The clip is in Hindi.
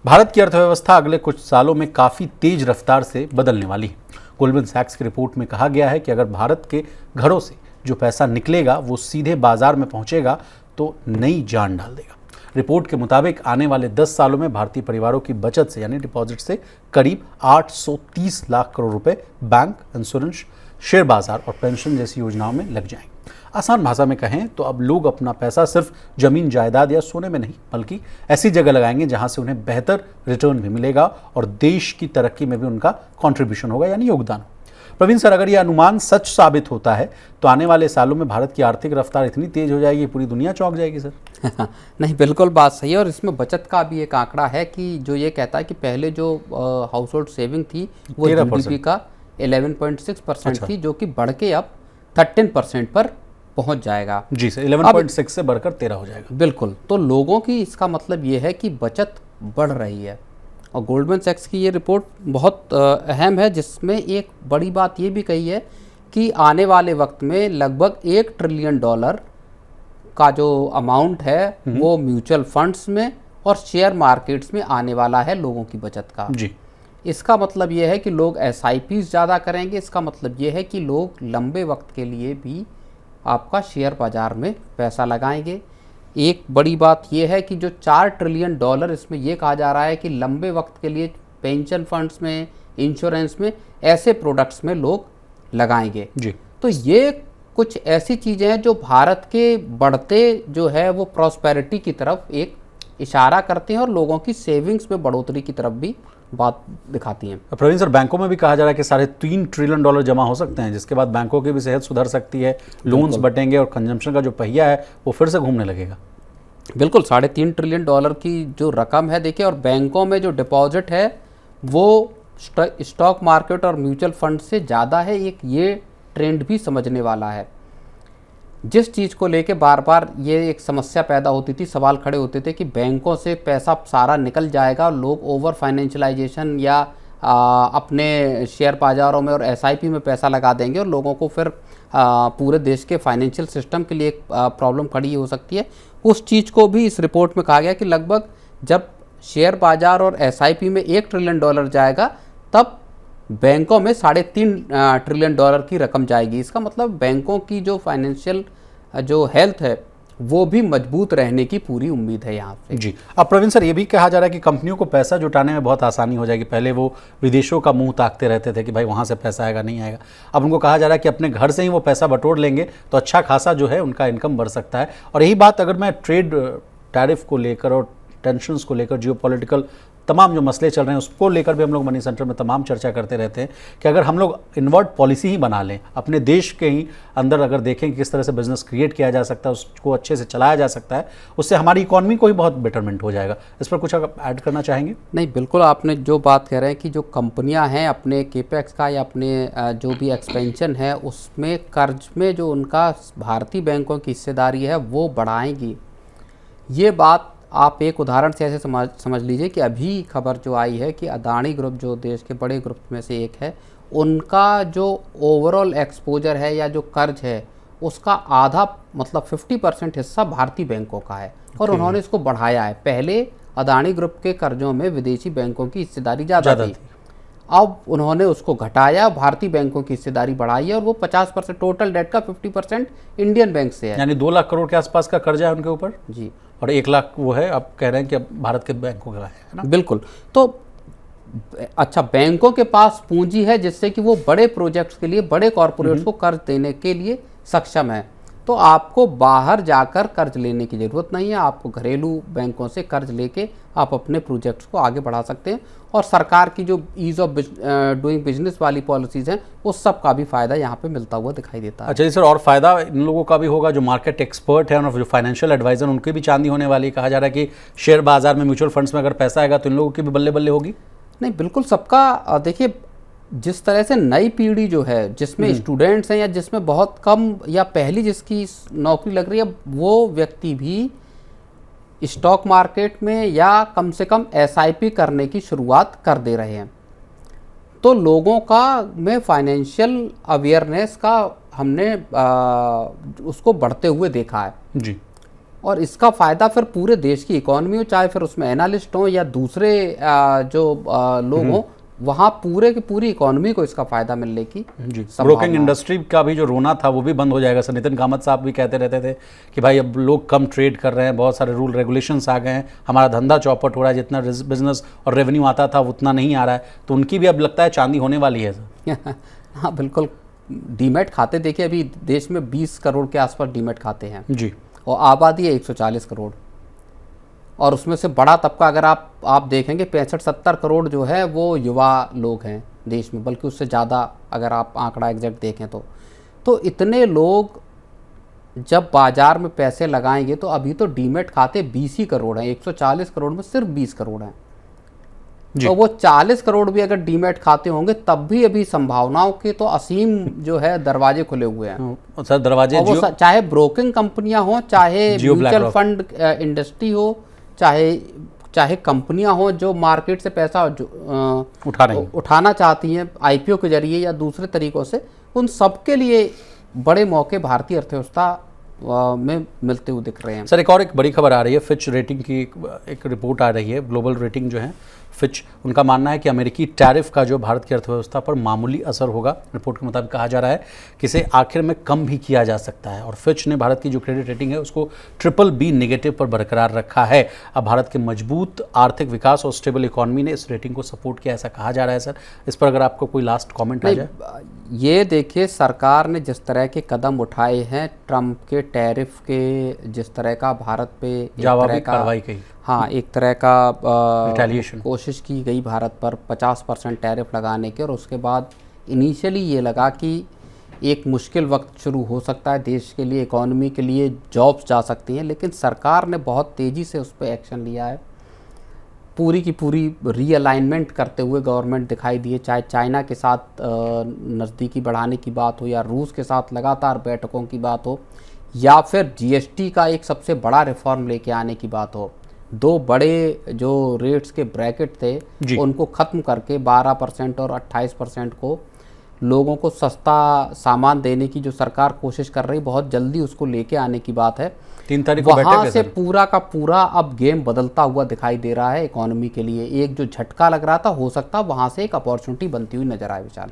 भारत की अर्थव्यवस्था अगले कुछ सालों में काफ़ी तेज रफ्तार से बदलने वाली है। गोल्डमैन सैक्स की रिपोर्ट में कहा गया है कि अगर भारत के घरों से जो पैसा निकलेगा वो सीधे बाजार में पहुंचेगा तो नई जान डाल देगा। रिपोर्ट के मुताबिक आने वाले 10 सालों में भारतीय परिवारों की बचत से यानी डिपॉजिट से करीब 830 लाख करोड़ रुपए बैंक, इंश्योरेंस, शेयर बाजार और पेंशन जैसी योजनाओं में लग जाएंगे। आसान भाषा में कहें तो अब लोग अपना पैसा सिर्फ जमीन, जायदाद या सोने में नहीं बल्कि ऐसी जगह लगाएंगे जहां से उन्हें बेहतर रिटर्न भी मिलेगा और देश की तरक्की में भी उनका कंट्रीब्यूशन होगा यानी योगदान। प्रवीण सर, अगर यह अनुमान सच साबित होता है तो आने वाले सालों में भारत की आर्थिक रफ्तार इतनी तेज हो जाएगी पूरी दुनिया चौंक जाएगी सर। नहीं, बिल्कुल बात सही है। और इसमें बचत का भी एक आंकड़ा है कि जो ये कहता है कि पहले जो हाउस होल्ड सेविंग थी वो जीडीपी का 11.6% थी, जो कि बढ़ के अब 13% पर पहुंच जाएगा। जी सर, 11.6 से बढ़कर 13 हो जाएगा। बिल्कुल। तो लोगों की इसका मतलब ये है कि बचत बढ़ रही है। और गोल्डमैन सैक्स की ये रिपोर्ट बहुत अहम है, जिसमें एक बड़ी बात ये भी कही है कि आने वाले वक्त में लगभग $1 ट्रिलियन का जो अमाउंट है वो म्यूचुअल फंड्स में और शेयर मार्केट्स में आने वाला है लोगों की बचत का। जी। इसका मतलब ये है कि लोग SIPs ज़्यादा करेंगे। इसका मतलब ये है कि लोग लंबे वक्त के लिए भी आपका शेयर बाज़ार में पैसा लगाएंगे। एक बड़ी बात यह है कि जो $4 ट्रिलियन इसमें यह कहा जा रहा है कि लंबे वक्त के लिए पेंशन फंड्स में, इंश्योरेंस में, ऐसे प्रोडक्ट्स में लोग लगाएंगे। जी। तो ये कुछ ऐसी चीज़ें हैं जो भारत के बढ़ते जो है वो प्रॉस्पेरिटी की तरफ एक इशारा करते हैं और लोगों की सेविंग्स में बढ़ोतरी की तरफ भी बात दिखाती हैं। प्रवीण सर, बैंकों में भी कहा जा रहा है कि $3.5 ट्रिलियन जमा हो सकते हैं, जिसके बाद बैंकों की भी सेहत सुधर सकती है, लोन्स बटेंगे और कंजम्पशन का जो पहिया है वो फिर से घूमने लगेगा। बिल्कुल, $3.5 ट्रिलियन की जो रकम है, देखिए, और बैंकों में जो डिपॉजिट है वो स्टॉक मार्केट और म्यूचुअल फंड से ज़्यादा है। एक ये ट्रेंड भी समझने वाला है। जिस चीज़ को लेके बार बार ये एक समस्या पैदा होती थी, सवाल खड़े होते थे कि बैंकों से पैसा सारा निकल जाएगा, लोग ओवर फाइनेंशियलाइजेशन या अपने शेयर बाजारों में और SIP में पैसा लगा देंगे और लोगों को फिर पूरे देश के फाइनेंशियल सिस्टम के लिए एक प्रॉब्लम खड़ी हो सकती है। उस चीज़ को भी इस रिपोर्ट में कहा गया कि लगभग जब शेयर बाजार और SIP में $1 ट्रिलियन जाएगा तब बैंकों में $3.5 ट्रिलियन की रकम जाएगी। इसका मतलब बैंकों की जो फाइनेंशियल जो हेल्थ है वो भी मजबूत रहने की पूरी उम्मीद है यहाँ से। जी। अब प्रवीण सर, ये भी कहा जा रहा है कि कंपनियों को पैसा जुटाने में बहुत आसानी हो जाएगी। पहले वो विदेशों का मुंह ताकते रहते थे कि भाई वहाँ से पैसा आएगा नहीं आएगा। अब उनको कहा जा रहा है कि अपने घर से ही वो पैसा बटोर लेंगे तो अच्छा खासा जो है उनका इनकम बढ़ सकता है। और यही बात अगर मैं ट्रेड टैरिफ को लेकर और टेंशन्स को लेकर, जियोपॉलिटिकल तमाम जो मसले चल रहे हैं उसको लेकर भी हम लोग मनी सेंटर में तमाम चर्चा करते रहते हैं कि अगर हम लोग इनवर्ट पॉलिसी ही बना लें, अपने देश के ही अंदर अगर देखें कि किस तरह से बिजनेस क्रिएट किया जा सकता है, उसको अच्छे से चलाया जा सकता है, उससे हमारी इकॉनमी को ही बहुत बेटरमेंट हो जाएगा। इस पर कुछ ऐड करना चाहेंगे? नहीं, बिल्कुल, आपने जो बात कह रहे हैं कि जो कंपनियां हैं अपने केपेक्स का या अपने जो भी एक्सपेंशन है उसमें कर्ज में जो उनका भारतीय बैंकों की हिस्सेदारी है वो बढ़ाएंगी। ये बात आप एक उदाहरण से ऐसे समझ लीजिए कि अभी खबर जो आई है कि अदानी ग्रुप जो देश के बड़े ग्रुप में से एक है, उनका जो ओवरऑल एक्सपोजर है या जो कर्ज है उसका आधा मतलब 50% हिस्सा भारतीय बैंकों का है और उन्होंने इसको बढ़ाया है। पहले अदानी ग्रुप के कर्जों में विदेशी बैंकों की हिस्सेदारी ज़्यादा थी, अब उन्होंने उसको घटाया, भारतीय बैंकों की हिस्सेदारी बढ़ाई है और वो 50% टोटल डेट का 50% इंडियन बैंक से है। यानी 2 लाख करोड़ के आसपास का कर्जा है उनके ऊपर जी, और 1 लाख वो है, आप कह रहे हैं कि अब भारत के बैंकों का है ना? बिल्कुल। तो अच्छा, बैंकों के पास पूंजी है जिससे कि वो बड़े प्रोजेक्ट्स के लिए, बड़े कॉरपोरेट्स को कर्ज देने के लिए सक्षम है। तो आपको बाहर जाकर कर्ज लेने की ज़रूरत नहीं है, आपको घरेलू बैंकों से कर्ज लेके आप अपने प्रोजेक्ट्स को आगे बढ़ा सकते हैं। और सरकार की जो ईज़ ऑफ डूइंग बिजनेस वाली पॉलिसीज़ हैं उस सब का भी फ़ायदा यहाँ पे मिलता हुआ दिखाई देता है। अच्छा जी सर, और फ़ायदा इन लोगों का भी होगा जो मार्केट एक्सपर्ट है और जो फाइनेंशियल एडवाइज़र, उनकी भी चांदी होने वाली। कहा जा रहा है कि शेयर बाजार में, म्यूचुअल फंड्स में अगर पैसा आएगा तो इन लोगों की भी बल्ले बल्ले होगी। नहीं, बिल्कुल, सबका देखिए, जिस तरह से नई पीढ़ी जो है जिसमें स्टूडेंट्स हैं या जिसमें बहुत कम या पहली जिसकी नौकरी लग रही है, वो व्यक्ति भी स्टॉक मार्केट में या कम से कम SIP करने की शुरुआत कर दे रहे हैं। तो लोगों का में फाइनेंशियल अवेयरनेस का हमने उसको बढ़ते हुए देखा है। जी। और इसका फ़ायदा फिर पूरे देश की इकोनॉमी हो, चाहे फिर उसमें एनालिस्ट हों या दूसरे लोग हों, वहाँ पूरे की पूरी इकोनॉमी को इसका फ़ायदा मिलने की जी। संभावना ब्रोकिंग है। इंडस्ट्री का भी जो रोना था वो भी बंद हो जाएगा सर। नितिन कामत साहब भी कहते रहते थे कि भाई अब लोग कम ट्रेड कर रहे हैं, बहुत सारे रूल रेगुलेशंस आ गए हैं, हमारा धंधा चौपट हो रहा है, जितना बिजनेस और रेवेन्यू आता था उतना नहीं आ रहा है, तो उनकी भी अब लगता है चांदी होने वाली है सर। हाँ बिल्कुल। डीमैट खाते देखिए, अभी देश में 20 करोड़ के आसपास डीमैट खाते हैं जी। और आबादी है 140 करोड़, और उसमें से बड़ा तबका अगर आप देखेंगे 65-70 करोड़ जो है वो युवा लोग हैं देश में, बल्कि उससे ज़्यादा अगर आप आंकड़ा एग्जैक्ट देखें तो इतने लोग जब बाजार में पैसे लगाएंगे, तो अभी तो डीमैट खाते 20 ही करोड़ हैं, 140 करोड़ में सिर्फ 20 करोड़ हैं। तो वो 40 करोड़ भी अगर डीमैट खाते होंगे तब भी अभी संभावनाओं के तो असीम जो है दरवाजे खुले हुए हैं सर दरवाजे और वो चाहे ब्रोकिंग कंपनियां हो, चाहे म्यूचुअल फंड इंडस्ट्री हो, चाहे कंपनियां हो जो मार्केट से पैसा उठाना चाहती हैं आईपीओ के जरिए या दूसरे तरीकों से, उन सबके लिए बड़े मौके भारतीय अर्थव्यवस्था में मिलते हुए दिख रहे हैं। सर एक बड़ी खबर आ रही है, फिच रेटिंग की एक रिपोर्ट आ रही है, ग्लोबल रेटिंग जो है फिच, उनका मानना है कि अमेरिकी टैरिफ का जो भारत की अर्थव्यवस्था पर मामूली असर होगा। रिपोर्ट के मुताबिक कहा जा रहा है कि इसे आखिर में कम भी किया जा सकता है, और फिच ने भारत की जो क्रेडिट रेटिंग है उसको BBB नेगेटिव पर बरकरार रखा है। अब भारत के मजबूत आर्थिक विकास और स्टेबल इकोनॉमी ने इस रेटिंग को सपोर्ट किया, ऐसा कहा जा रहा है। सर इस पर अगर आपको कोई लास्ट कॉमेंट आ जाए। ये देखिए, सरकार ने जिस तरह के कदम उठाए हैं, ट्रंप के टैरिफ के जिस तरह का भारत पे जवाबी कार्रवाई की, हाँ एक तरह का रिटेलिएशन कोशिश की गई भारत पर 50% टैरिफ लगाने के, और उसके बाद इनिशियली ये लगा कि एक मुश्किल वक्त शुरू हो सकता है देश के लिए, इकोनॉमी के लिए, जॉब्स जा सकती हैं, लेकिन सरकार ने बहुत तेज़ी से उस पर एक्शन लिया है। पूरी की पूरी रीअलाइनमेंट करते हुए गवर्नमेंट दिखाई दी है, चाहे चाइना के साथ नज़दीकी बढ़ाने की बात हो, या रूस के साथ लगातार बैठकों की बात हो, या फिर जीएसटी का एक सबसे बड़ा रिफॉर्म लेके आने की बात हो। दो बड़े जो रेट्स के ब्रैकेट थे उनको ख़त्म करके 12% और 28% को लोगों को सस्ता सामान देने की जो सरकार कोशिश कर रही, बहुत जल्दी उसको लेके आने की बात है। 3 तारीख को वहाँ से पूरा का पूरा अब गेम बदलता हुआ दिखाई दे रहा है इकोनॉमी के लिए। एक जो झटका लग रहा था, हो सकता है वहाँ से एक अपॉर्चुनिटी बनती हुई नजर आए। विशाल